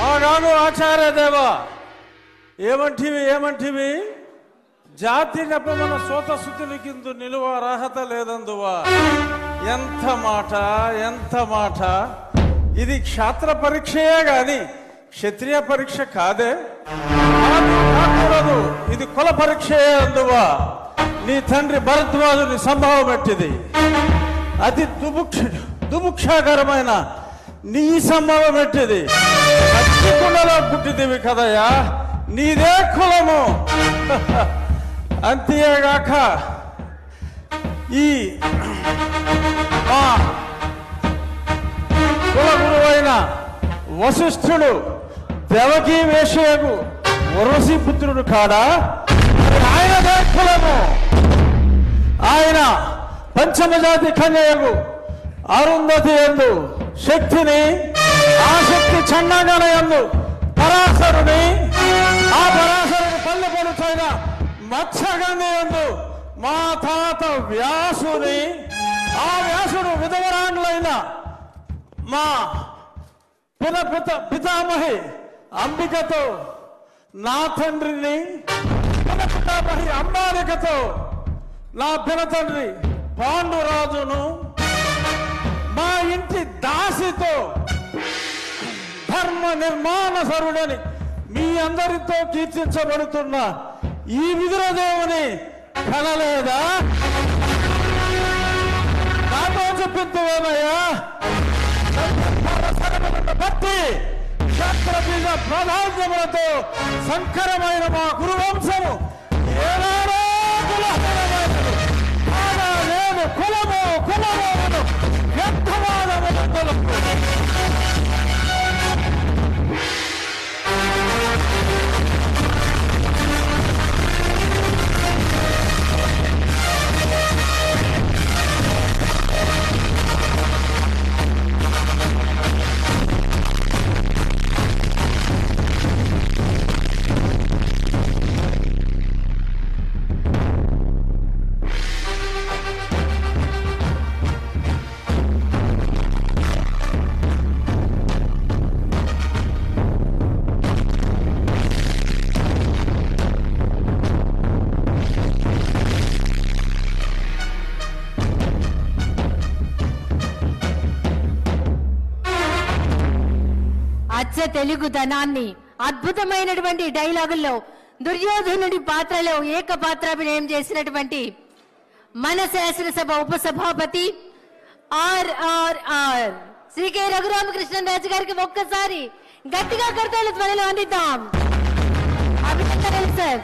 ఆగాగు ఆచార్య దేవా, ఏమంటివి జాతి నెపమన సోత సుతునికిందు నిలువ అర్హత లేదందువా. ఎంత మాట ఇది క్షాత్ర పరీక్షయే గాని క్షత్రియ పరీక్ష కాదే. కాకూడదు, ఇది కుల పరీక్షయే అందువా. నీ తండ్రి భరద్వాజుని సంభవం ఎట్టిది. అతి దుముక్షాకరమైన నీ సంభవం ఎట్టిది. కుండలో పుట్టిదివి కదయ్యా, నీదే కులము. అంతేగాక ఈ మా కుల గురువైన వశిష్ఠుడు దేవకీ వేషయకు ఉర్వశీ పుత్రుడు కాడా, ఆయనదే కులము. ఆయన పంచమజాతి కన్యకు అరుంధతి యందు శక్తిని, ఆ శక్తి చండాగణ యందు పరాశరుని, ఆ పరాశరుని పల్లె పడుతైన మత్స్యగంధి యందు మా తాత వ్యాసుని, ఆ వ్యాసుడు విధవరాండ్లైన మా పితామహి అంబికతో నా తండ్రిని, పితామహి అంబాలికతో నా పినతండ్రి పాండురాజును, మా ఇంటి దాసితో ధర్మ నిర్మాణ సరుడని మీ అందరితో కీర్తించబడుతున్న ఈ విదురదేవుని కనలేదా? నాతో చెప్పిందేమయ్యా. భక్తి క్షేత్ర బీజ ప్రాధాన్యములతో సంకరమైన మా గురువంశము ఏనాడో నేను కులము వ్యర్థవాదములు. తెలుగుదనాన్ని అద్భుతమైనటువంటి డైలాగుల్లో దుర్యోధనుడి పాత్రలో ఏకపాత్రాభినయం చేసినటువంటి మన శాసనసభ ఉపసభాపతి RRR శ్రీ కె రఘురామకృష్ణరాజు గారికి ఒక్కసారి గట్టిగా కర్తవ్య ధ్వనులు అందిద్దాం. అభినందనలు సార్.